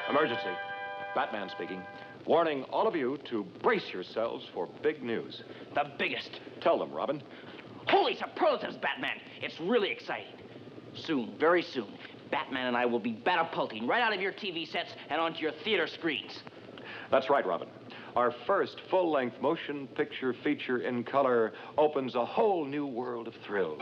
Emergency. Batman speaking. Warning all of you to brace yourselves for big news. The biggest. Tell them, Robin. Holy superlatives, Batman. It's really exciting. Soon, very soon, Batman and I will be batapulting right out of your TV sets and onto your theater screens. That's right, Robin. Our first full-length motion picture feature in color opens a whole new world of thrills.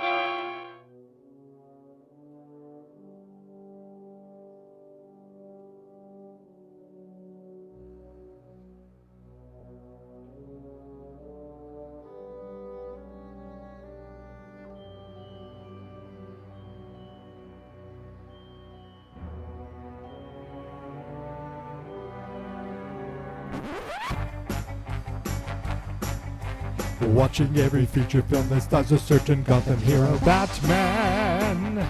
Watching every feature film that stars a certain Gotham hero. Batman.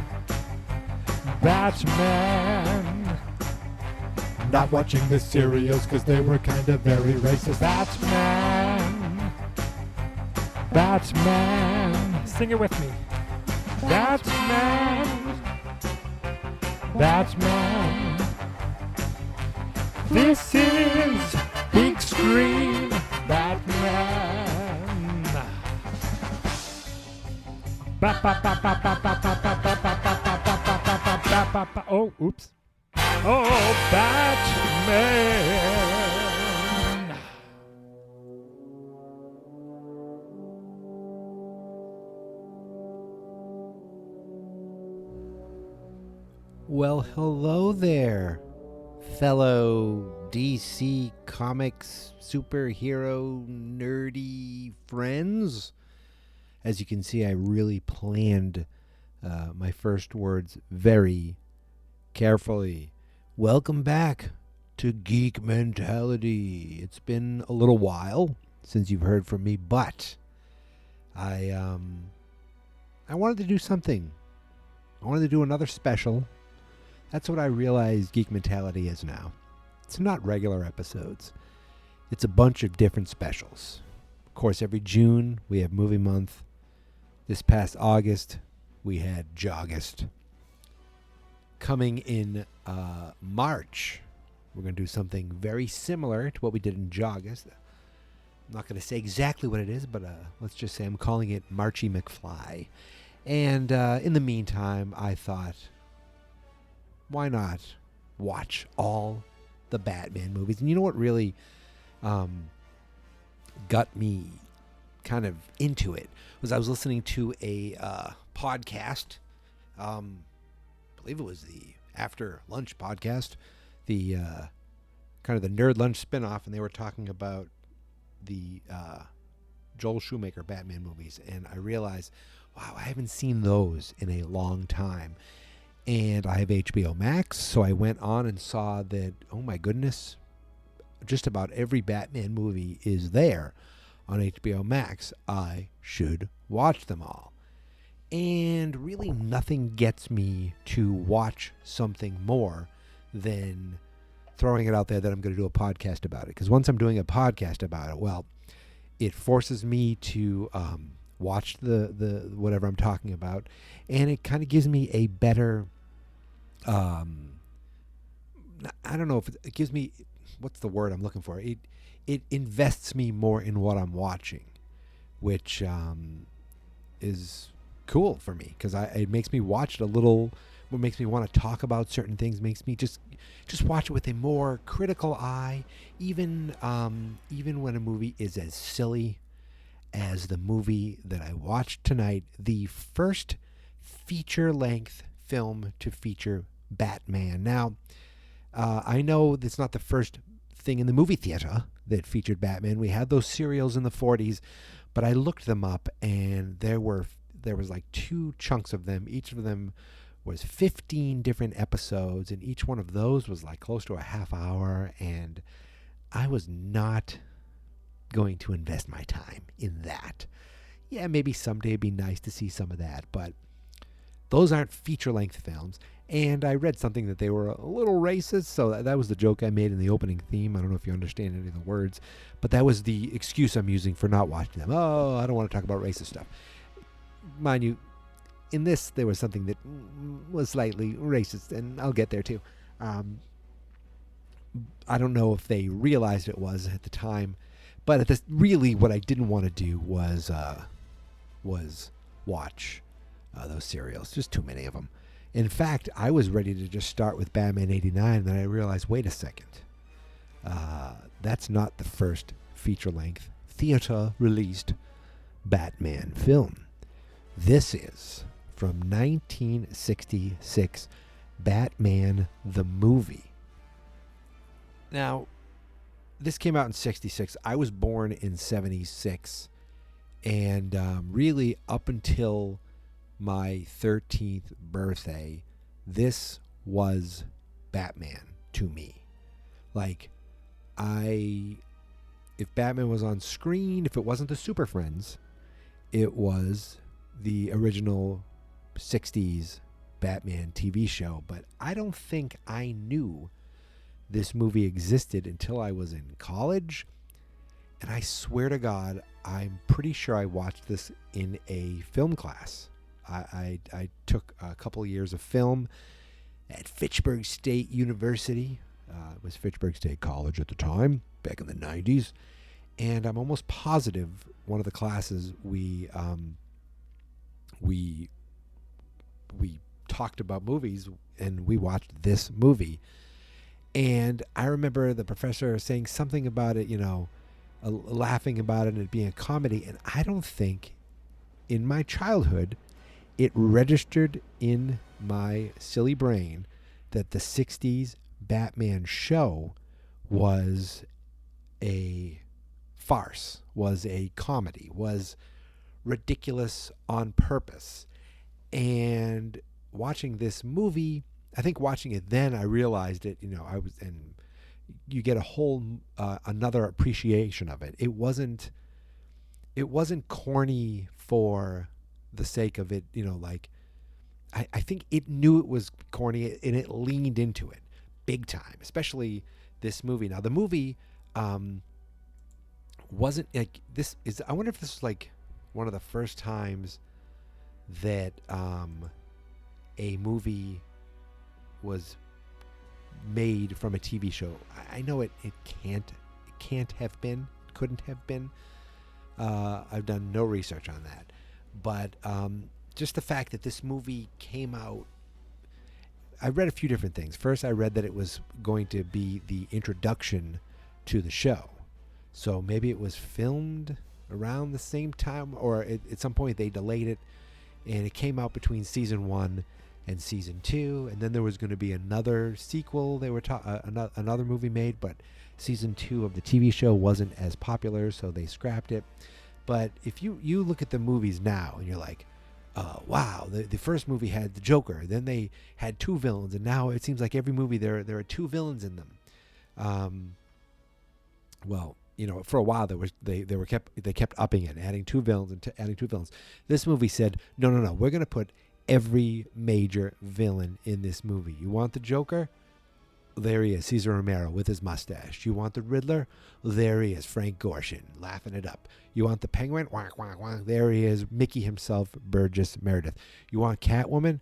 Not watching the serials because they were kind of very racist. Batman. Sing it with me. Batman. This is big screen Batman. Oh, oops. Oh, Batman. Well, hello there, fellow DC Comics superhero nerdy friends. As you can see, I really planned my first words very carefully. Welcome back to Geek Mentality. It's been a little while since you've heard from me, but I wanted to do something. I wanted to do another special. That's what I realize Geek Mentality is now. It's not regular episodes. It's a bunch of different specials. Of course, every June we have Movie Month. This past August, we had Jogust. Coming in March, we're going to do something very similar to what we did in Jogust. I'm not going to say exactly what it is, but let's just say I'm calling it Marchy McFly. And in the meantime, I thought, why not watch all the Batman movies? And you know what really got me kind of into it was I was listening to a podcast. I believe it was the After Lunch podcast, the kind of the Nerd Lunch spinoff, and they were talking about the Joel Schumacher Batman movies, and I realized, wow, I haven't seen those in a long time. And I have HBO Max, so I went on and saw that, oh my goodness, just about every Batman movie is there on HBO Max. I should watch them all. And really nothing gets me to watch something more than throwing it out there that I'm going to do a podcast about it. Because once I'm doing a podcast about it, well, it forces me to watch the whatever I'm talking about, and it kind of gives me a better I don't know if it gives me, what's the word I'm looking for, it invests me more in what I'm watching, which is cool for me, because it makes me watch it a little, what makes me want to talk about certain things, makes me just watch it with a more critical eye, even when a movie is as silly as the movie that I watched tonight, the first feature-length film to feature Batman. Now, I know that's not the first thing in the movie theater that featured Batman. We had those serials in the 40s, but I looked them up, and there was like 2 chunks of them. Each of them was 15 different episodes, and each one of those was like close to a half hour, and I was not going to invest my time in that. Yeah, maybe someday it'd be nice to see some of that, but those aren't feature-length films. And I read something that they were a little racist, so that was the joke I made in the opening theme. I don't know if you understand any of the words, but that was the excuse I'm using for not watching them. Oh, I don't want to talk about racist stuff. Mind you, in this, there was something that was slightly racist, and I'll get there too. I don't know if they realized it was at the time, but really what I didn't want to do was watch those serials. Just too many of them. In fact, I was ready to just start with Batman 89, and then I realized, wait a second. That's not the first feature-length theater-released Batman film. This is from 1966, Batman the Movie. Now, this came out in 66. I was born in 76. And really, up until my 13th birthday, this was Batman to me. Like, if Batman was on screen, if it wasn't the Super Friends, it was the original 60s Batman TV show. But I don't think I knew this movie existed until I was in college. And I swear to God, I'm pretty sure I watched this in a film class. I took a couple of years of film at Fitchburg State University. It was Fitchburg State College at the time, back in the 90s. And I'm almost positive one of the classes we talked about movies, and we watched this movie. And I remember the professor saying something about it, laughing about it and it being a comedy. And I don't think in my childhood it registered in my silly brain that the 60s Batman show was a farce, was a comedy, was ridiculous on purpose. And watching this movie, I think watching it then, I realized it, and you get a whole another appreciation of it. It wasn't corny for the sake of it, I think it knew it was corny and it leaned into it big time, especially this movie. Now the movie wasn't like this is, I wonder if this was like one of the first times that a movie was made from a TV show. I know it can't have been, couldn't have been. I've done no research on that, but just the fact that this movie came out, I read a few different things. First, I read that it was going to be the introduction to the show, so maybe it was filmed around the same time, or at some point they delayed it, and it came out between season 1 and season 2, and then there was going to be another sequel. They were another movie made, but season 2 of the TV show wasn't as popular, so they scrapped it. But if you look at the movies now, and you're like, wow, the first movie had the Joker, then they had 2 villains, and now it seems like every movie there are 2 villains in them. Well, for a while they kept upping it, adding 2 villains and adding 2 villains. This movie said, no, we're going to put every major villain in this movie. You want the Joker? There he is, Cesar Romero with his mustache. You want the Riddler? There he is, Frank Gorshin, laughing it up. You want the Penguin? Whack, whack, whack. There he is, Mickey himself, Burgess Meredith. You want Catwoman?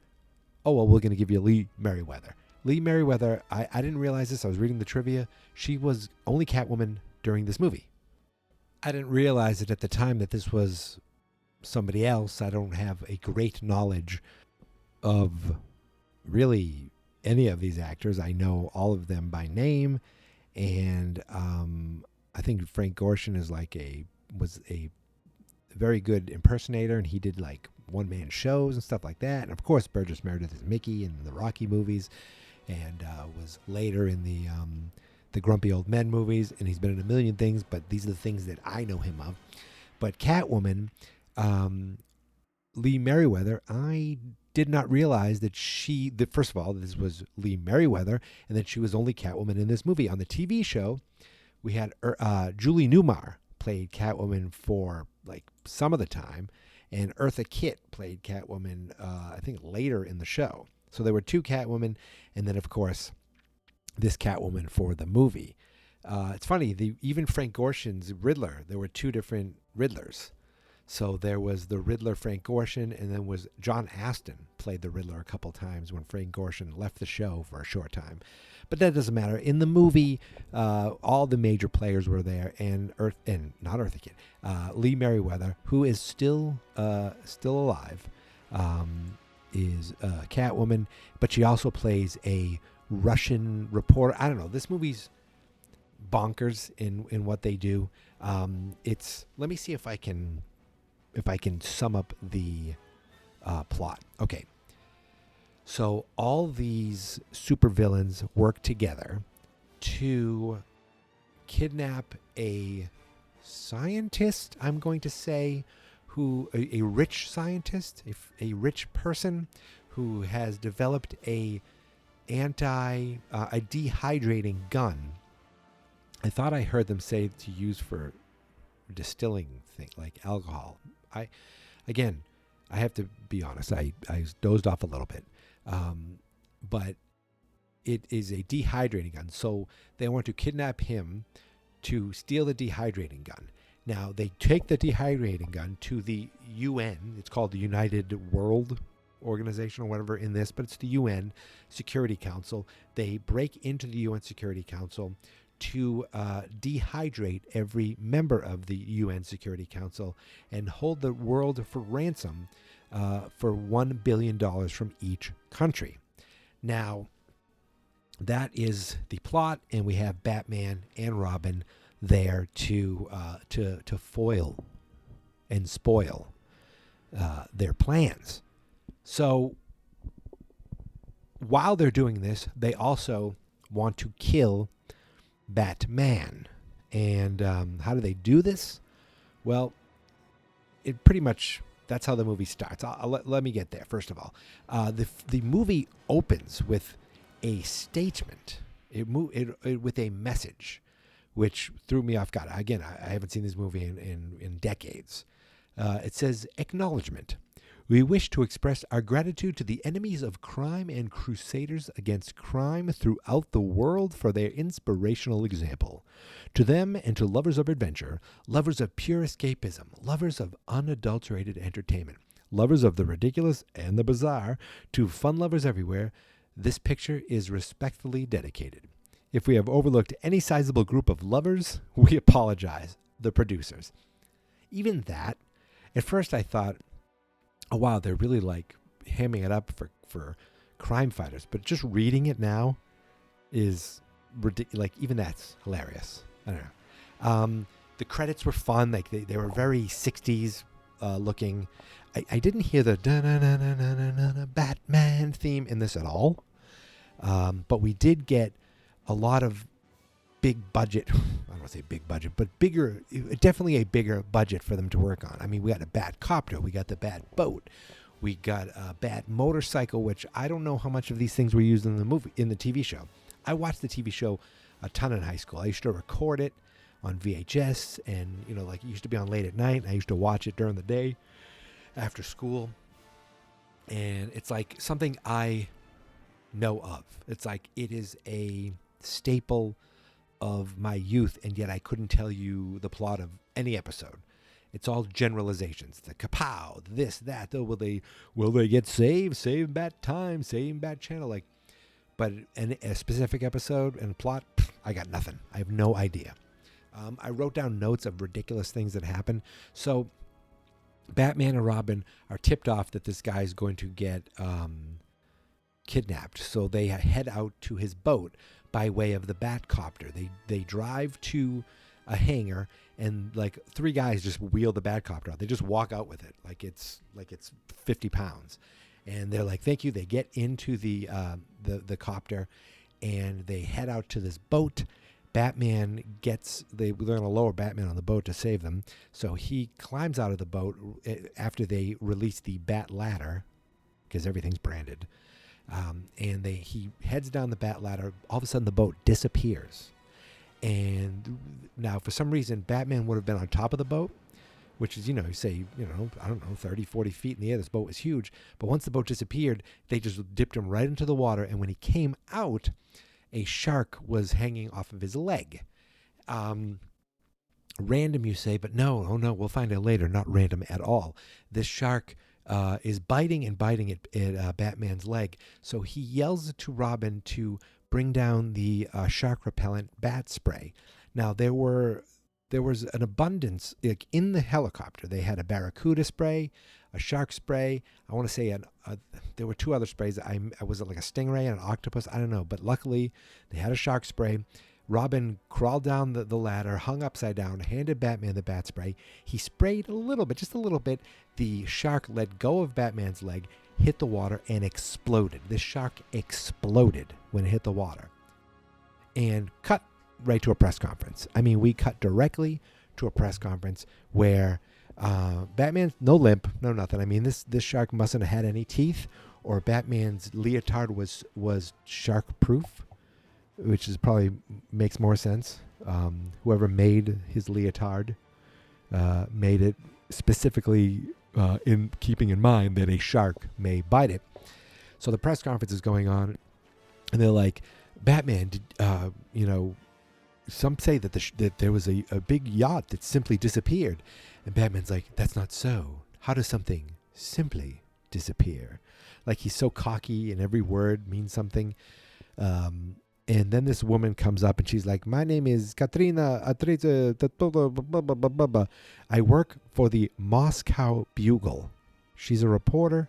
Oh, well, we're going to give you Lee Merriweather. Lee Merriweather, I didn't realize this. I was reading the trivia. She was only Catwoman during this movie. I didn't realize it at the time that this was somebody else. I don't have a great knowledge of really any of these actors. I know all of them by name, and I think Frank Gorshin was a very good impersonator, and he did like one-man shows and stuff like that. And of course, Burgess Meredith is Mickey in the Rocky movies, and was later in the Grumpy Old Men movies, and he's been in a million things, but these are the things that I know him of. But Catwoman, Lee Merriweather, I did not realize that first of all, this was Lee Merriweather, and that she was only Catwoman in this movie. On the TV show, we had Julie Newmar played Catwoman for like some of the time, and Eartha Kitt played Catwoman, I think later in the show. So there were 2 Catwomen, and then of course this Catwoman for the movie. It's funny, even Frank Gorshin's Riddler, there were 2 different Riddlers. So there was the Riddler, Frank Gorshin, and then was John Astin played the Riddler a couple times when Frank Gorshin left the show for a short time. But that doesn't matter. In the movie, all the major players were there, and Lee Merriweather, who is still alive, is Catwoman, but she also plays a Russian reporter. I don't know. This movie's bonkers in what they do. Let me see if I can sum up the plot. Okay. So all these supervillains work together to kidnap a scientist, I'm going to say, a rich scientist, a rich person who has developed a dehydrating gun. I thought I heard them say to use for distilling things like alcohol. I have to be honest, I dozed off a little bit. But it is a dehydrating gun. So they want to kidnap him to steal the dehydrating gun. Now, they take the dehydrating gun to the UN. It's called the United World Organization or whatever in this, but it's the UN Security Council. They break into the UN Security Council to dehydrate every member of the UN Security Council and hold the world for ransom for $1 billion from each country. Now, that is the plot, and we have Batman and Robin there to foil and spoil their plans. So while they're doing this, they also want to kill Batman. And how do they do this? Well, it pretty much, that's how the movie starts. Let me get there, first of all. The movie opens with a statement, with a message, which threw me off guard. Again, I haven't seen this movie in decades. It says, "Acknowledgement. We wish to express our gratitude to the enemies of crime and crusaders against crime throughout the world for their inspirational example. To them and to lovers of adventure, lovers of pure escapism, lovers of unadulterated entertainment, lovers of the ridiculous and the bizarre, to fun lovers everywhere, this picture is respectfully dedicated. If we have overlooked any sizable group of lovers, we apologize, the producers." Even that, at first I thought, oh wow, they're really like hamming it up for crime fighters. But just reading it now is ridiculous. Like, even that's hilarious. I don't know. The credits were fun. Like they were very 60s looking. I didn't hear the da-na-na-na-na-na Batman theme in this at all. But we did get a lot of big budget. I don't want to say big budget, but definitely a bigger budget for them to work on. I mean, we got a Bat Copter, we got the Bat Boat, we got a Bat Motorcycle, which I don't know how much of these things were used in the TV show. I watched the TV show a ton in high school. I used to record it on VHS, and like it used to be on late at night. I used to watch it during the day after school, and it's like something I know of. It's like it is a staple of my youth, and yet I couldn't tell you the plot of any episode. It's all generalizations. The kapow, this, that. Oh, will they get saved? Save Bat Time, save Bat Channel. But a specific episode and plot, I got nothing. I have no idea. I wrote down notes of ridiculous things that happen. So Batman and Robin are tipped off that this guy is going to get kidnapped. So they head out to his boat by way of the Batcopter. They drive to a hangar, and like three guys just wheel the Batcopter out. They just walk out with it like it's 50 pounds, and they're like, "Thank you." They get into the copter, and they head out to this boat. Batman they're going to lower Batman on the boat to save them. So he climbs out of the boat after they release the Bat Ladder, because everything's branded. And he heads down the Bat Ladder. All of a sudden, the boat disappears. And now, for some reason, Batman would have been on top of the boat, which is, I don't know, 30, 40 feet in the air. This boat was huge. But once the boat disappeared, they just dipped him right into the water. And when he came out, a shark was hanging off of his leg. Random, you say, but no, oh no, we'll find out later. Not random at all. This shark is biting and biting at Batman's leg. So he yells to Robin to bring down the shark repellent bat spray. Now there was an abundance, like in the helicopter. They had a barracuda spray, a shark spray. I want to say there were 2 other sprays. I was it like a stingray and an octopus? I don't know. But luckily, they had a shark spray. Robin crawled down the ladder, hung upside down, handed Batman the bat spray. He sprayed a little bit, just a little bit. The shark let go of Batman's leg, hit the water, and exploded. The shark exploded when it hit the water. And cut right to a press conference. I mean, we cut directly to a press conference where Batman, no limp, no nothing. I mean, this shark mustn't have had any teeth, or Batman's leotard was shark-proof, which is probably makes more sense. Whoever made his leotard made it specifically in keeping in mind that a shark may bite it. So the press conference is going on, and they're like, Batman, some say that there was a big yacht that simply disappeared. And Batman's like, that's not so. How does something simply disappear? Like, he's so cocky and every word means something. And then this woman comes up and she's like, my name is Katrina Atreza. I work for the Moscow Bugle. She's a reporter,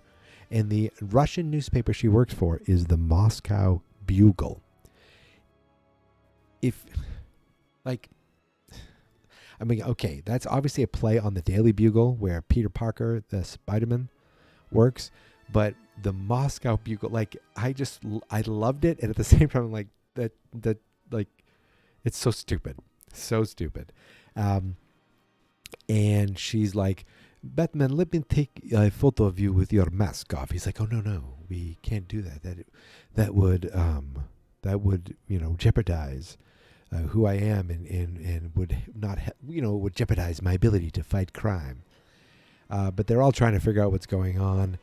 and the Russian newspaper she works for is the Moscow Bugle. Okay, that's obviously a play on the Daily Bugle where Peter Parker, the Spider-Man, works. But the Moscow Bugle, I loved it. And at the same time, I'm like, it's so stupid. So stupid. And she's like, Batman, let me take a photo of you with your mask off. He's like, oh, no, we can't do that. That would jeopardize who I am and would not, would jeopardize my ability to fight crime. But they're all trying to figure out what's going on.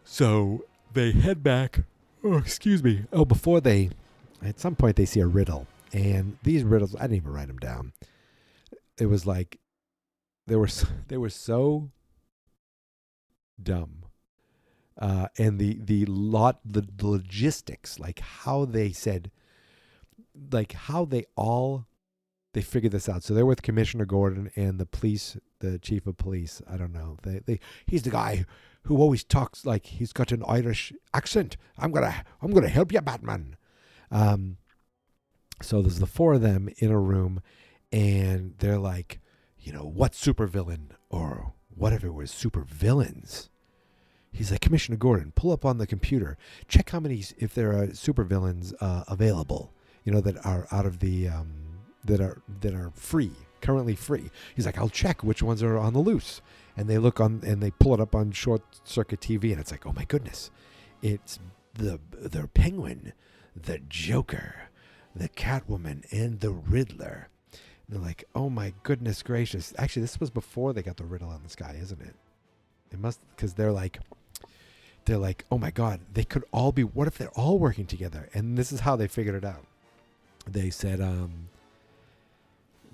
So they head back. Oh, excuse me. Oh, at some point they see a riddle. And these riddles, I didn't even write them down. It was like, they were so dumb. And the logistics, like how they said, like how they figured this out. So they're with Commissioner Gordon and the chief of police. I don't know. He's the guy who always talks like he's got an Irish accent. I'm gonna help you, Batman. So there's the 4 of them in a room, and they're like, what supervillain or whatever it was, supervillains. He's like, Commissioner Gordon, pull up on the computer, check how many, if there are supervillains available, that are out of the that are free, currently free. He's like, I'll check which ones are on the loose, and they look on and they pull it up on short circuit TV, and it's like, oh my goodness, it's the Penguin, the Joker, the Catwoman, and the Riddler. And they're like, oh my goodness gracious. Actually, this was before they got the riddle on this guy, isn't it? It must, because they're like, oh my God, they could all be, what if they're all working together? And this is how they figured it out. They said,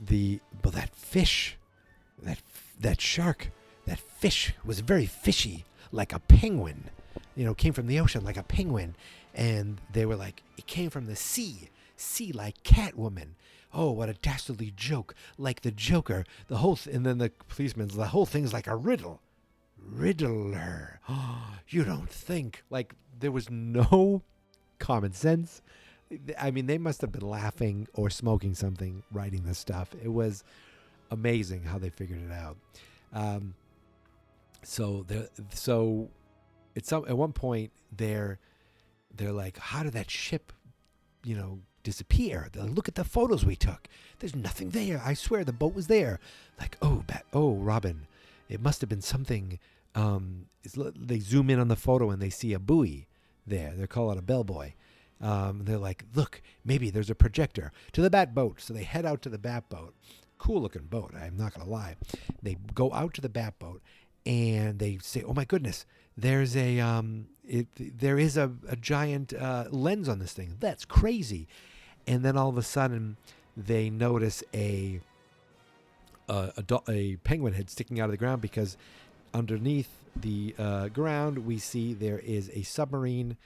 that fish, that shark, that fish was very fishy, like a penguin, came from the ocean like a penguin. And they were like, it came from the sea like Catwoman. Oh, what a dastardly joke, like the Joker. And then the policeman's, the whole thing's like a riddle. Riddler. Oh, you don't think. Like, there was no common sense. I mean, they must have been laughing or smoking something writing this stuff. It was amazing how they figured it out. So at one point they're like, how did that ship, disappear? They're like, look at the photos we took. There's nothing there. I swear the boat was there. Like, oh, Robin, it must have been something. They zoom in on the photo and they see a buoy there. They call it a bellboy. They're like, look, maybe there's a projector. To the Bat boat. So they head out to the Bat boat. Cool looking boat, I'm not going to lie. They go out to the Bat boat and they say, oh my goodness, there's there is a giant lens on this thing. That's crazy. And then all of a sudden they notice a a penguin head sticking out of the ground, because underneath the ground we see there is a submarine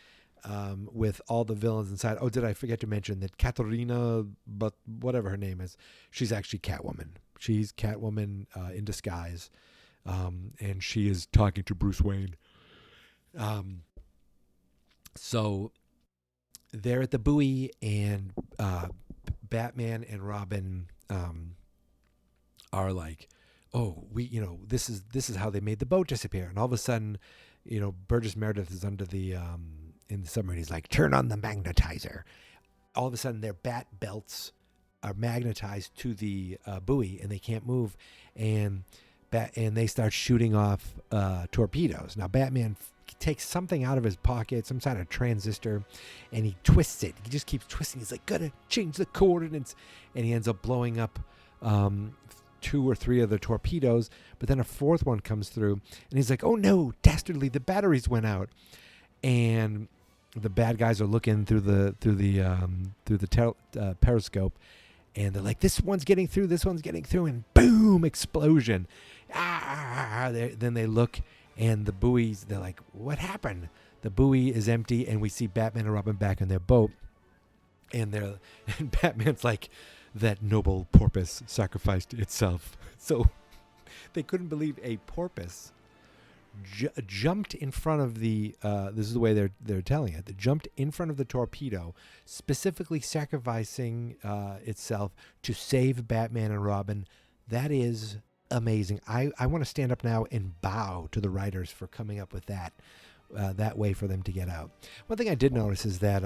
with all the villains inside. Oh, did I forget to mention that Katarina, but whatever her name is, she's actually Catwoman. She's Catwoman in disguise, and she is talking to Bruce Wayne. So they're at the buoy, and Batman and Robin are like, oh, this is how they made the boat disappear. And all of a sudden, Burgess Meredith is under the in the submarine. He's like, turn on the magnetizer. All of a sudden, their bat belts are magnetized to the buoy, and they can't move. And they start shooting off torpedoes. Now, Batman takes something out of his pocket, some kind of transistor, and he twists it. He just keeps twisting. He's like, gotta change the coordinates. And he ends up blowing up 2 or 3 of the torpedoes. But then a 4th one comes through, and he's like, oh no, dastardly, the batteries went out. And the bad guys are looking through the periscope, and they're like, this one's getting through, and boom, explosion. Then they look, and the buoys, they're like, what happened? The buoy is empty, and we see Batman and Robin back in their boat, and Batman's like, that noble porpoise sacrificed itself. So they couldn't believe a porpoise jumped in front of the this is the way they're telling it. They jumped in front of the torpedo, specifically sacrificing itself to save Batman and Robin. That is amazing. I want to stand up now and bow to the writers for coming up with that way for them to get out. One thing I did notice is that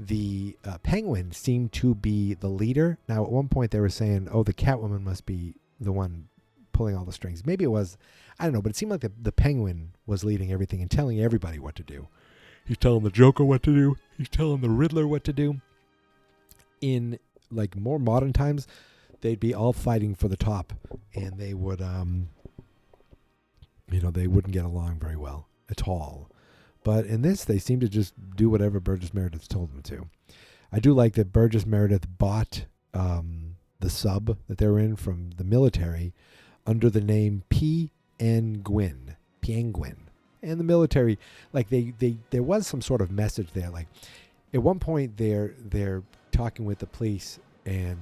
the Penguin seemed to be the leader. Now, at one point they were saying, oh, the Catwoman must be the one pulling all the strings. Maybe it was, I don't know, but it seemed like the Penguin was leading everything and telling everybody what to do. He's telling the Joker what to do. He's telling the Riddler what to do. In like more modern times, they'd be all fighting for the top, and they would, they wouldn't get along very well at all. But in this, they seem to just do whatever Burgess Meredith told them to. I do like that Burgess Meredith bought the sub that they were in from the military under the name Penguin. And the military, like there was some sort of message there. Like at one point they're talking with the police, and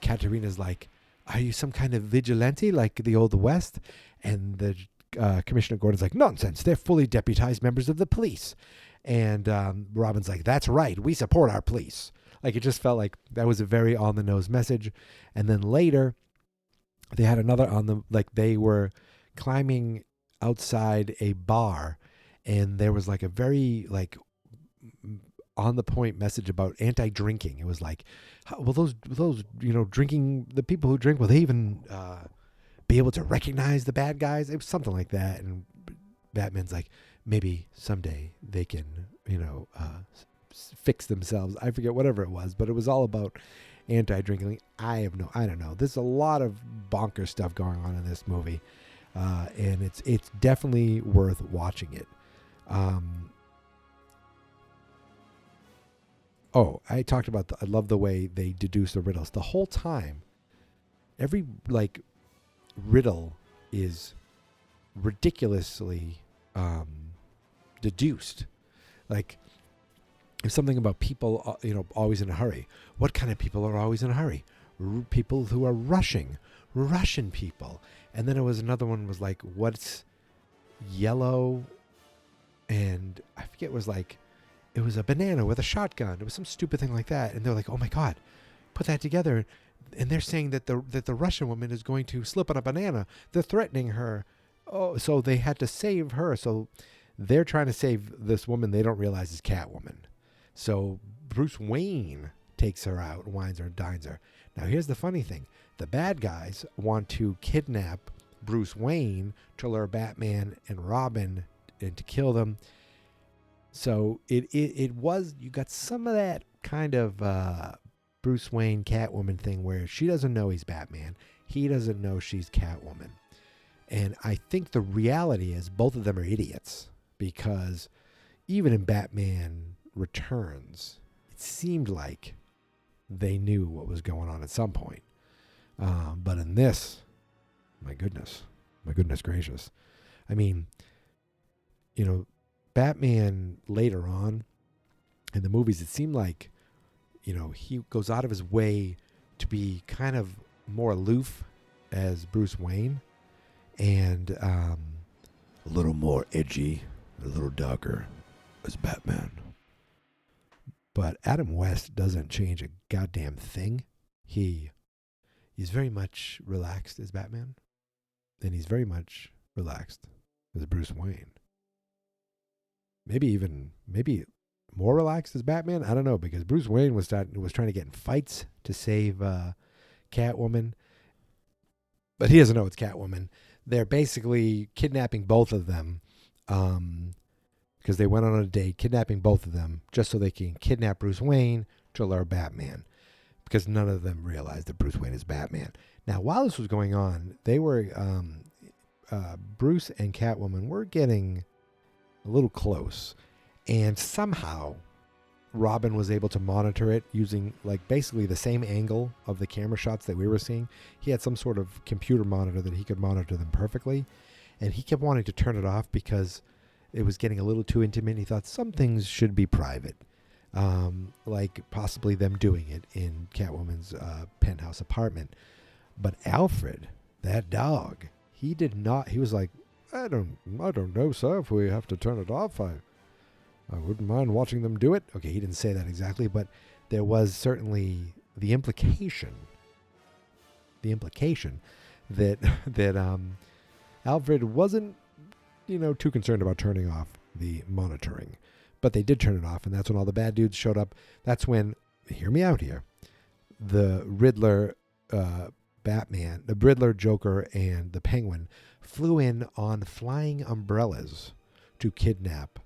Katarina's like, are you some kind of vigilante like the Old West? And the Commissioner Gordon's like, nonsense, they're fully deputized members of the police. And Robin's like, that's right, we support our police. Like, it just felt like that was a very on-the-nose message. And then later, they had another they were climbing outside a bar, and there was like a very on-the-point message about anti-drinking. It was like, will those drinking, the people who drink, will they even be able to recognize the bad guys? It was something like that. And Batman's like, maybe someday they can, fix themselves. I forget whatever it was, but it was all about anti-drinking. I don't know. There's a lot of bonkers stuff going on in this movie, and it's definitely worth watching it. I talked about I love the way they deduce the riddles the whole time. Every riddle is ridiculously deduced. Like, there's something about people, always in a hurry. What kind of people are always in a hurry? People who are rushing. Russian people. And then it was another one was like, what's yellow? And I forget, it was a banana with a shotgun. It was some stupid thing like that. And they're like, oh my God, put that together. And they're saying that the Russian woman is going to slip on a banana. They're threatening her. Oh, so they had to save her. So they're trying to save this woman they don't realize is Catwoman. So Bruce Wayne takes her out, wines her, and dines her. Now, here's the funny thing. The bad guys want to kidnap Bruce Wayne to lure Batman and Robin and to kill them. So it was, you got some of that kind of Bruce Wayne Catwoman thing where she doesn't know he's Batman. He doesn't know she's Catwoman. And I think the reality is both of them are idiots, because even in Batman Returns, it seemed like they knew what was going on at some point. But in this, my goodness gracious. I mean, Batman later on in the movies, it seemed like, he goes out of his way to be kind of more aloof as Bruce Wayne and a little more edgy, a little darker as Batman. But Adam West doesn't change a goddamn thing. He's very much relaxed as Batman, and he's very much relaxed as Bruce Wayne. Maybe more relaxed as Batman. I don't know, because Bruce Wayne was trying to get in fights to save Catwoman, but he doesn't know it's Catwoman. They're basically kidnapping both of them because they went on a date, kidnapping both of them just so they can kidnap Bruce Wayne to lure Batman, because none of them realized that Bruce Wayne is Batman. Now, while this was going on, they were Bruce and Catwoman were getting a little close, and somehow Robin was able to monitor it using basically the same angle of the camera shots that we were seeing. He had some sort of computer monitor that he could monitor them perfectly, and he kept wanting to turn it off because it was getting a little too intimate. He thought some things should be private, like possibly them doing it in Catwoman's penthouse apartment. But Alfred, that dog, he did not. He was like, I don't know, sir. If we have to turn it off, I wouldn't mind watching them do it. Okay, he didn't say that exactly, but there was certainly the implication that Alfred wasn't, too concerned about turning off the monitoring. But they did turn it off, and that's when all the bad dudes showed up. That's when, hear me out here, the Riddler, Batman, the Riddler, Joker, and the Penguin flew in on flying umbrellas to kidnap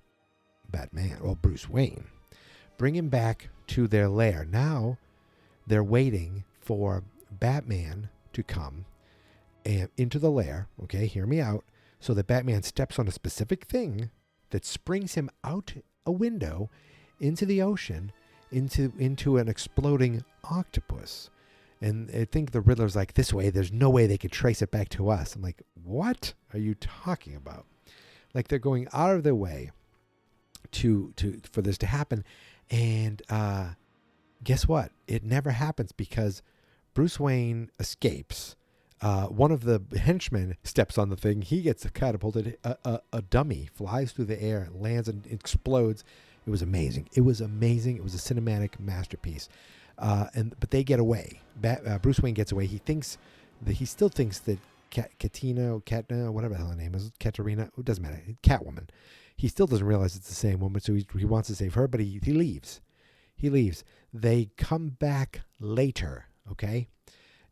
Batman, or Bruce Wayne, bring him back to their lair. Now they're waiting for Batman to come and into the lair. Okay, hear me out. So that Batman steps on a specific thing that springs him out a window into the ocean, into an exploding octopus. And I think the Riddler's like, this way, there's no way they could trace it back to us. I'm like, what are you talking about? Like, they're going out of their way for this to happen. And guess what? It never happens, because Bruce Wayne escapes. One of the henchmen steps on the thing. He gets catapulted. A dummy flies through the air, lands, and explodes. It was amazing. It was a cinematic masterpiece. But they get away. Bruce Wayne gets away. He still thinks that Katna, whatever the hell her name is, Katarina, it doesn't matter, Catwoman. He still doesn't realize it's the same woman, so he wants to save her, but he leaves. He leaves. They come back later, okay?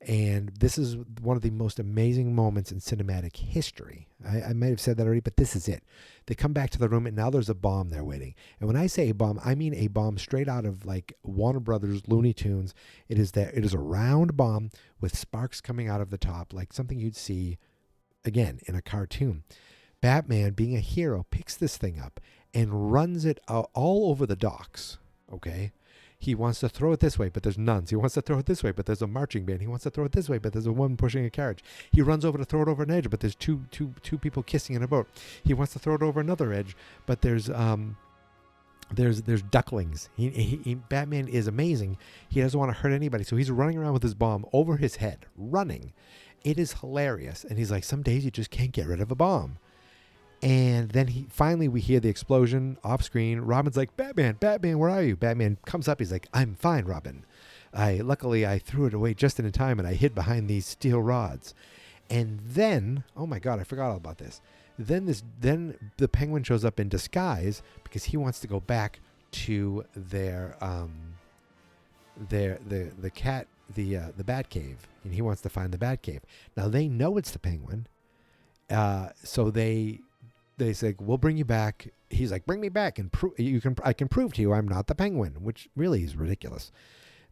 And this is one of the most amazing moments in cinematic history. I might have said that already, but this is it. They come back to the room, and now there's a bomb there waiting. And when I say a bomb, I mean a bomb straight out of Warner Brothers, Looney Tunes. It is a round bomb with sparks coming out of the top, like something you'd see, again, in a cartoon. Batman, being a hero, picks this thing up and runs it all over the docks, okay? He wants to throw it this way, but there's nuns. He wants to throw it this way, but there's a marching band. He wants to throw it this way, but there's a woman pushing a carriage. He runs over to throw it over an edge, but there's two people kissing in a boat. He wants to throw it over another edge, but there's ducklings. Batman is amazing. He doesn't want to hurt anybody, so he's running around with his bomb over his head, running. It is hilarious, and he's like, some days you just can't get rid of a bomb. And then finally we hear the explosion off screen. Robin's like, Batman, where are you? Batman comes up. He's like, I'm fine, Robin. Luckily I threw it away just in time, and I hid behind these steel rods. And then, oh my God, I forgot all about this. Then the Penguin shows up in disguise because he wants to go back to the Batcave, and he wants to find the Batcave. Now they know it's the Penguin, so they say, we'll bring you back. He's like, bring me back, and I can prove to you I'm not the Penguin, which really is ridiculous.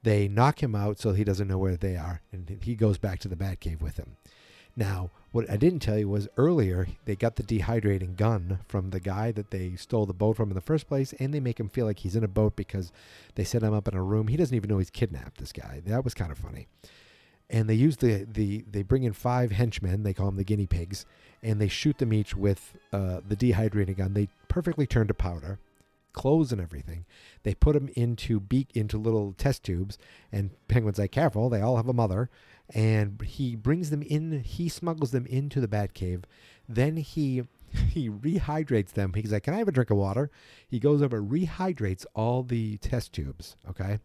They knock him out so he doesn't know where they are, and he goes back to the Batcave with him. Now, what I didn't tell you was earlier they got the dehydrating gun from the guy that they stole the boat from in the first place, and they make him feel like he's in a boat because they set him up in a room. He doesn't even know he's kidnapped, this guy. That was kind of funny. and they use they bring in 5 henchmen. They call them the guinea pigs, and they shoot them each with the dehydrating gun. They perfectly turn to powder, clothes and everything. They put them into little test tubes, and Penguin's like, careful, they all have a mother. And he brings them in. He smuggles them into the Batcave. Then he rehydrates them. He's like, can I have a drink of water? He goes over, rehydrates all the test tubes. Okay.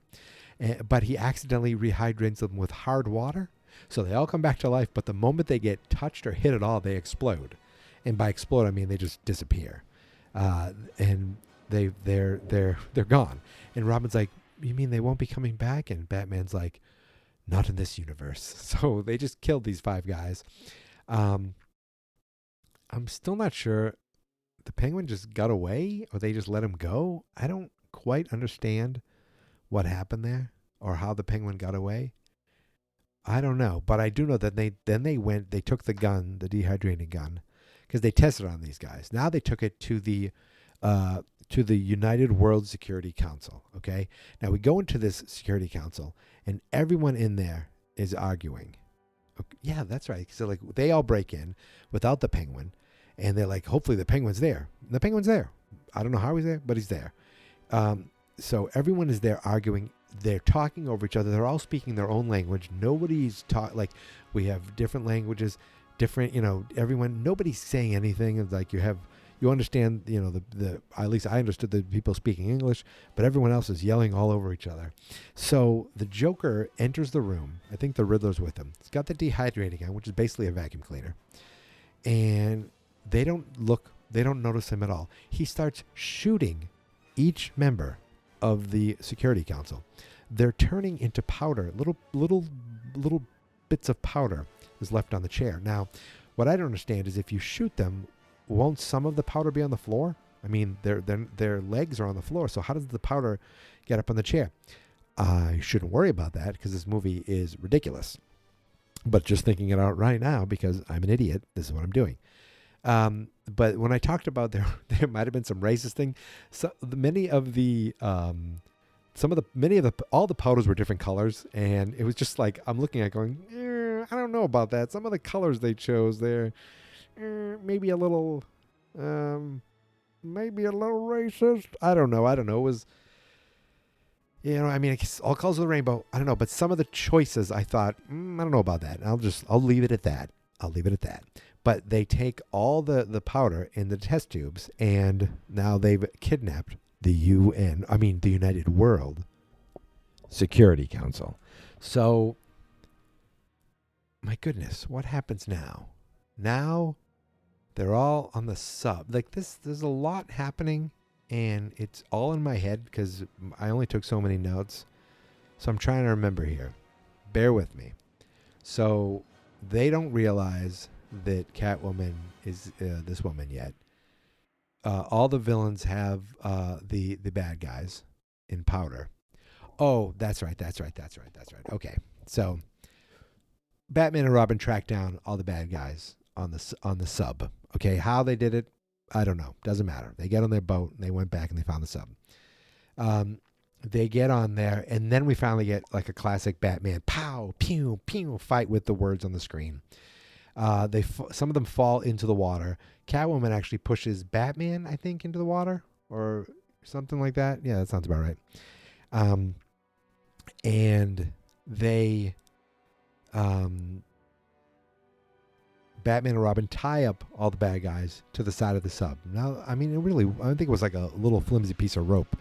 But he accidentally rehydrates them with hard water. So they all come back to life. But the moment they get touched or hit at all, they explode. And by explode, I mean they just disappear. And they're gone. And Robin's like, you mean they won't be coming back? And Batman's like, not in this universe. So they just killed these 5 guys. I'm still not sure. The Penguin just got away, or they just let him go? I don't quite understand what happened there, or how the Penguin got away. I don't know, but I do know that they took the gun, the dehydrating gun, because they tested on these guys. Now they took it to the United World Security Council. Okay, now we go into this Security Council, and everyone in there is arguing. Okay, yeah, that's right. So like they all break in without the Penguin, and they're like, hopefully the Penguin's there. The Penguin's there. I don't know how he's there, but he's there. So everyone is there arguing. They're talking over each other. They're all speaking their own language. Nobody's like we have different languages, different, everyone, nobody's saying anything. It's like you understand, the at least I understood the people speaking English, but everyone else is yelling all over each other. So the Joker enters the room. I think the Riddler's with him. He's got the dehydrating gun, which is basically a vacuum cleaner. And they don't notice him at all. He starts shooting each member of the Security Council. They're turning into powder. Little bits of powder is left on the chair. Now, what I don't understand is if you shoot them, won't some of the powder be on the floor? I mean, their legs are on the floor, so how does the powder get up on the chair? I shouldn't worry about that because this movie is ridiculous. But just thinking it out right now, because I'm an idiot, this is what I'm doing. But when I talked about there might have been some racist thing. So all the powders were different colors, and it was just like I'm looking at going, I don't know about that. Some of the colors they chose there, maybe a little racist. I don't know. It was, I mean, it's all colors of the rainbow. I don't know, but some of the choices I thought, I don't know about that. I'll leave it at that. But they take all the powder in the test tubes, and now they've kidnapped the United World Security Council. So, my goodness, what happens now? Now, they're all on the sub. Like this, there's a lot happening, and it's all in my head because I only took so many notes. So I'm trying to remember here. Bear with me. So, they don't realize that Catwoman is this woman yet. All the villains have the bad guys in powder. Oh, that's right. Okay, so Batman and Robin track down all the bad guys on the sub. Okay, how they did it, I don't know. Doesn't matter. They get on their boat and they went back and they found the sub. They get on there, and then we finally get like a classic Batman pow pew pew fight with the words on the screen. Some of them fall into the water. Catwoman actually pushes Batman, I think, into the water or something like that. Yeah, that sounds about right. And they, Batman and Robin tie up all the bad guys to the side of the sub. Now, I mean, I think it was like a little flimsy piece of rope,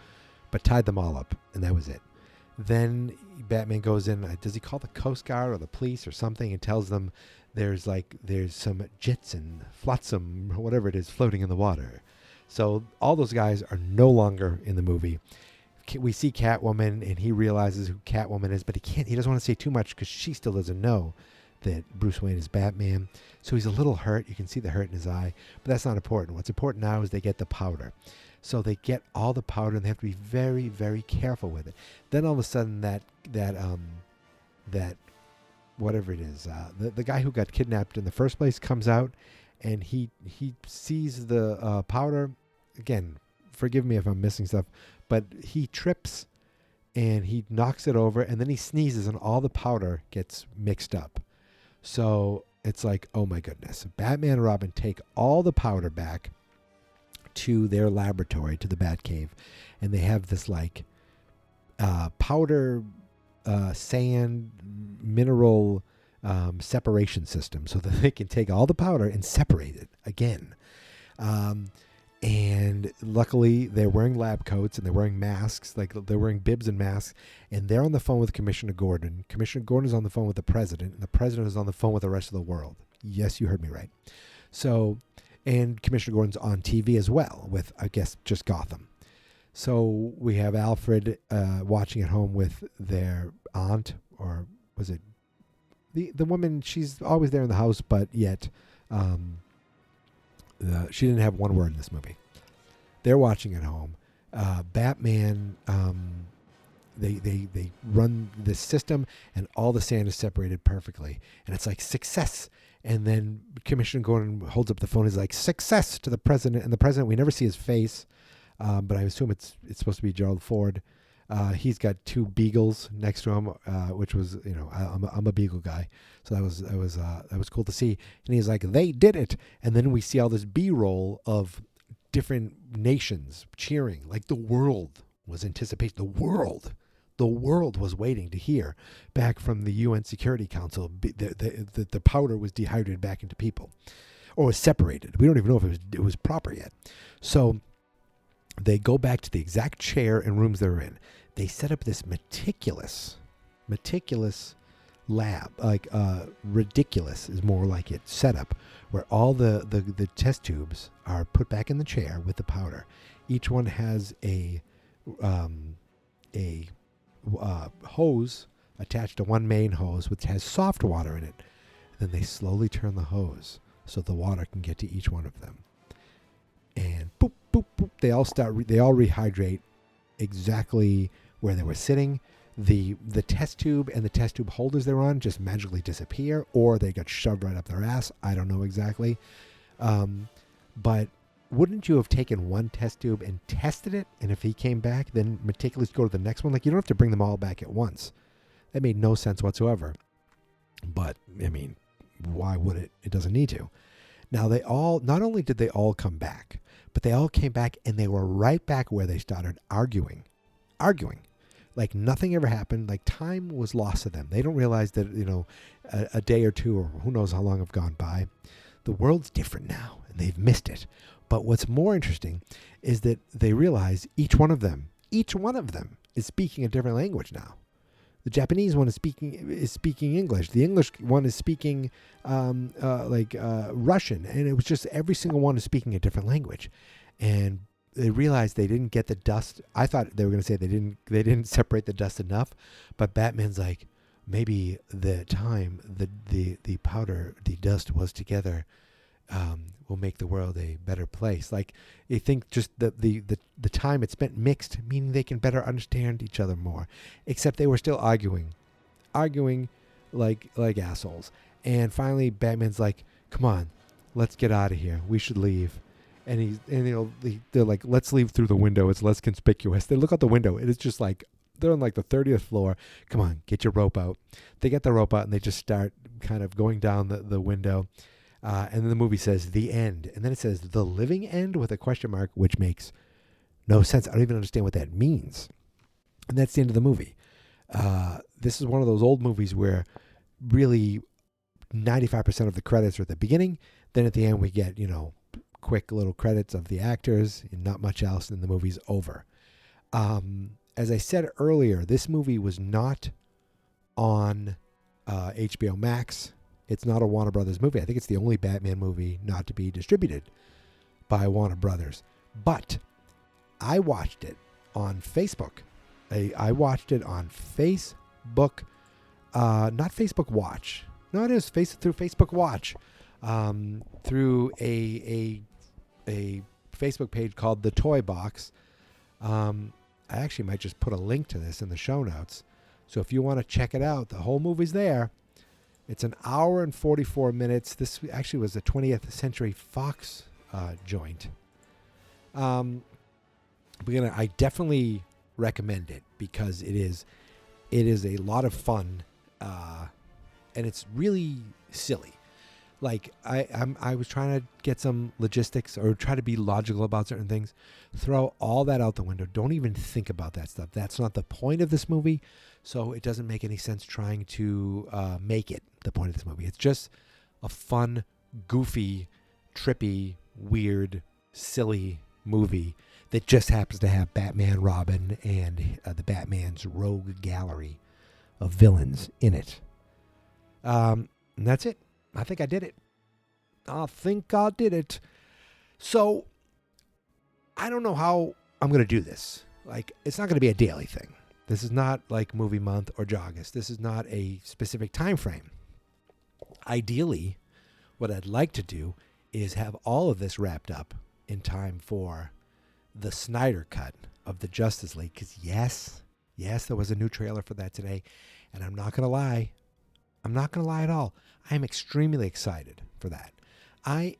but tied them all up, and that was it. Then Batman goes in. Does he call the Coast Guard or the police or something and tells them there's some jets and flotsam, or whatever it is, floating in the water. So all those guys are no longer in the movie. We see Catwoman, and he realizes who Catwoman is, but he doesn't want to say too much because she still doesn't know that Bruce Wayne is Batman. So he's a little hurt. You can see the hurt in his eye, but that's not important. What's important now is they get the powder. So they get all the powder, and they have to be very, very careful with it. Then all of a sudden, that whatever it is, the guy who got kidnapped in the first place comes out, and he sees the powder. Again, forgive me if I'm missing stuff, but he trips and he knocks it over, and then he sneezes, and all the powder gets mixed up. So it's like, oh my goodness. Batman and Robin take all the powder back to their laboratory, to the Batcave, and they have this like powder, sand, mineral separation system so that they can take all the powder and separate it again. And luckily, they're wearing lab coats and they're wearing masks, like they're wearing bibs and masks, and they're on the phone with Commissioner Gordon. Commissioner Gordon is on the phone with the president, and the president is on the phone with the rest of the world. Yes, you heard me right. So, and Commissioner Gordon's on TV as well with, I guess, just Gotham. So we have Alfred watching at home with their aunt, or was it the woman? She's always there in the house, but yet she didn't have one word in this movie. They're watching at home. Batman, they run this system, and all the sand is separated perfectly, and it's like success. And then Commissioner Gordon holds up the phone. He's like, success to the president. And the president, we never see his face, but I assume it's supposed to be Gerald Ford. He's got two beagles next to him, which was, I'm a beagle guy, so that was cool to see. And he's like, they did it. And then we see all this B-roll of different nations cheering, like the world was anticipating. The world was waiting to hear back from the UN Security Council. The powder was dehydrated back into people, or was separated. We don't even know if it was proper yet. So they go back to the exact chair and rooms they're in. They set up this meticulous lab, like ridiculous is more like it, setup, where all the test tubes are put back in the chair with the powder. Each one has a hose attached to one main hose, which has soft water in it. And then they slowly turn the hose so the water can get to each one of them. And boop, boop, boop. They all rehydrate exactly where they were sitting. The test tube and the test tube holders they're on just magically disappear, or they got shoved right up their ass. I don't know exactly. But wouldn't you have taken one test tube and tested it, and if he came back, then meticulously go to the next one? Like, you don't have to bring them all back at once. That made no sense whatsoever. But, I mean, why would it? It doesn't need to. Now, not only did they all come back, but they all came back and they were right back where they started arguing. Like nothing ever happened. Like time was lost to them. They don't realize that, a day or two or who knows how long have gone by. The world's different now and they've missed it. But what's more interesting is that they realize each one of them is speaking a different language now. The Japanese one is speaking English. The English one is speaking Russian, and it was just every single one is speaking a different language. And they realized they didn't get the dust. I thought they were going to say they didn't separate the dust enough, but Batman's like, maybe the time the powder, the dust was together, will make the world a better place. Like, they think just the time it's spent mixed, meaning they can better understand each other more. Except they were still arguing like assholes. And finally, Batman's like, "Come on, let's get out of here. We should leave." And they're like, "Let's leave through the window. It's less conspicuous." They look out the window. It is just like they're on like the 30th floor. Come on, get your rope out. They get the rope out and they just start kind of going down the window. And then the movie says the end. And then it says the living end with a question mark, which makes no sense. I don't even understand what that means. And that's the end of the movie. This is one of those old movies where really 95% of the credits are at the beginning. Then at the end we get, quick little credits of the actors and not much else, and the movie's over. As I said earlier, this movie was not on HBO Max. It's not a Warner Brothers movie. I think it's the only Batman movie not to be distributed by Warner Brothers. But I watched it on Facebook. I watched it on Facebook, not Facebook Watch. No, it is through Facebook Watch, through a Facebook page called The Toy Box. I actually might just put a link to this in the show notes. So if you want to check it out, the whole movie's there. It's an hour and 44 minutes. This actually was a 20th Century Fox joint. I definitely recommend it because it is a lot of fun, and it's really silly. Like I was trying to get some logistics or try to be logical about certain things. Throw all that out the window. Don't even think about that stuff. That's not the point of this movie. So it doesn't make any sense trying to make it the point of this movie. It's just a fun, goofy, trippy, weird, silly movie that just happens to have Batman, Robin, and the Batman's rogue gallery of villains in it. And that's it. I think I did it. So, I don't know how I'm going to do this. Like, it's not going to be a daily thing. This is not like movie month or Joggist. This is not a specific time frame. Ideally, what I'd like to do is have all of this wrapped up in time for the Snyder Cut of the Justice League. Because yes, there was a new trailer for that today. And I'm not going to lie. I'm not going to lie at all. I am extremely excited for that. I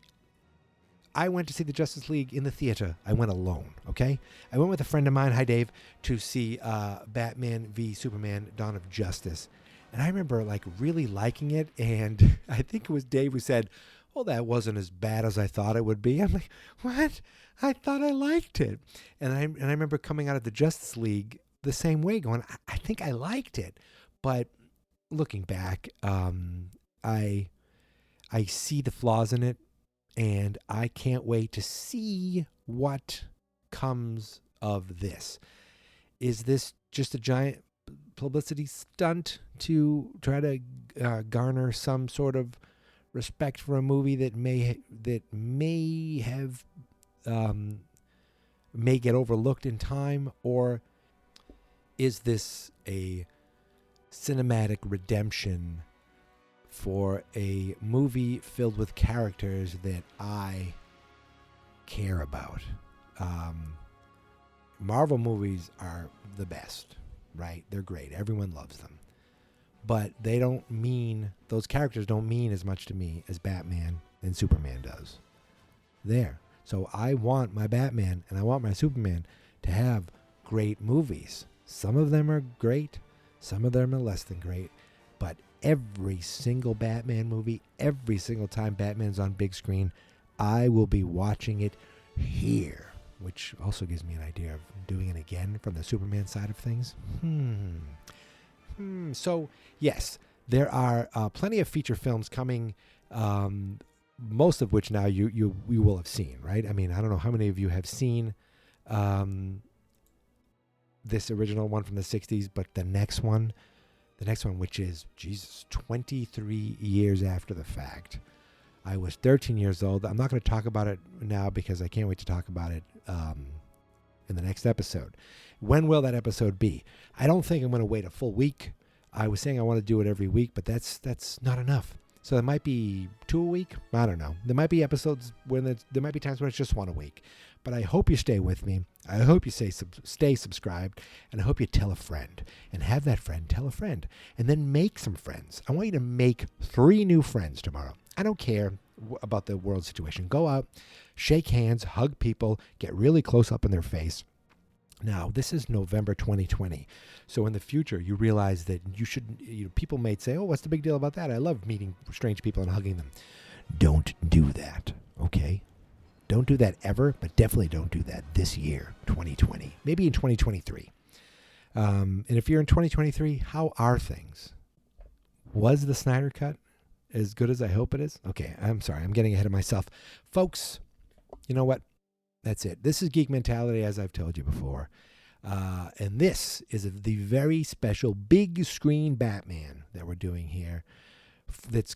went to see the Justice League in the theater. I went alone, okay? I went with a friend of mine, hi Dave, to see Batman v Superman: Dawn of Justice. And I remember like really liking it. And I think it was Dave who said, "Oh, that wasn't as bad as I thought it would be." I'm like, "What? I thought I liked it." And I remember coming out of the Justice League the same way, going, I think I liked it. But looking back, I see the flaws in it, and I can't wait to see what comes of this. Is this just a giant publicity stunt to try to garner some sort of respect for a movie that may get overlooked in time, or is this a cinematic redemption for a movie filled with characters that I care about? Marvel movies are the best, right? They're great. Everyone loves them. But those characters don't mean as much to me as Batman and Superman does. There. So I want my Batman and I want my Superman to have great movies. Some of them are great. Some of them are less than great. But every single Batman movie, every single time Batman's on big screen, I will be watching it here, which also gives me an idea of doing it again from the Superman side of things. So, yes, there are plenty of feature films coming, most of which now you will have seen, right? I mean, I don't know how many of you have seen this original one from the 60s, but the next one, which is, 23 years after the fact. I was 13 years old. I'm not going to talk about it now because I can't wait to talk about it in the next episode. When will that episode be? I don't think I'm going to wait a full week. I was saying I want to do it every week, but that's not enough. So there might be 2 a week. I don't know. There might be episodes when there might be times when it's just 1 a week. But I hope you stay with me. I hope you stay subscribed, and I hope you tell a friend, and have that friend tell a friend, and then make some friends. I want you to make 3 new friends tomorrow. I don't care about the world situation. Go out, shake hands, hug people, get really close up in their face. Now, this is November 2020. So in the future, you realize that people may say, "Oh, what's the big deal about that? I love meeting strange people and hugging them." Don't do that, okay? Don't do that ever, but definitely don't do that this year, 2020. Maybe in 2023. And if you're in 2023, how are things? Was the Snyder Cut as good as I hope it is? Okay, I'm sorry. I'm getting ahead of myself. Folks, you know what? That's it. This is Geek Mentality, as I've told you before. And this is the very special big screen Batman that we're doing here. That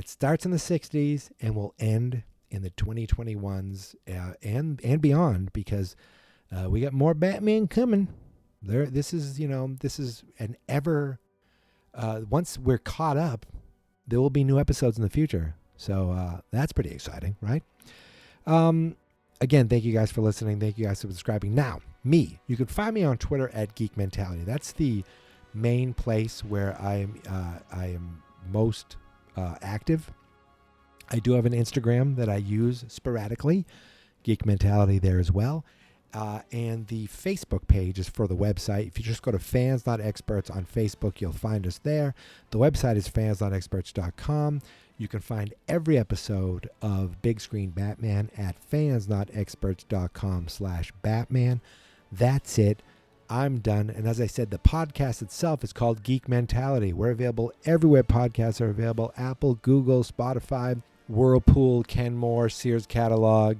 starts in the 60s and will end in the 2021s and beyond, because we got more Batman coming. This is an ever. Once we're caught up, there will be new episodes in the future. So that's pretty exciting, right? Again, thank you guys for listening. Thank you guys for subscribing. Now, you can find me on Twitter at Geek Mentality. That's the main place where I am most active. I do have an Instagram that I use sporadically, Geek Mentality there as well. And the Facebook page is for the website. If you just go to Fans Not Experts on Facebook, you'll find us there. The website is fansnotexperts.com. You can find every episode of Big Screen Batman at fansnotexperts.com/Batman. That's it. I'm done. And as I said, the podcast itself is called Geek Mentality. We're available everywhere podcasts are available. Apple, Google, Spotify, Whirlpool, Kenmore, Sears Catalog.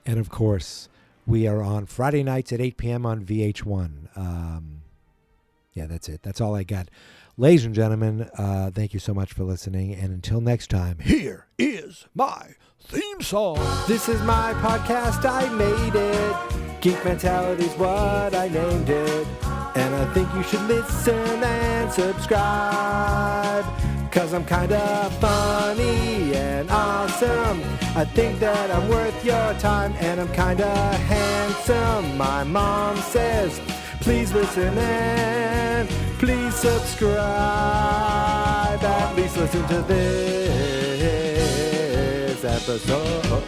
And of course, we are on Friday nights at 8 p.m. on VH1. Yeah, that's it. That's all I got. Ladies and gentlemen, thank you so much for listening. And until next time, here is my theme song. This is my podcast. I made it. Geek Mentality's what I named it. And I think you should listen and subscribe. 'Cause I'm kinda funny and awesome. I think that I'm worth your time. And I'm kinda handsome. My mom says, please listen and please subscribe. At least listen to this episode.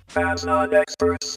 Fans Not Experts.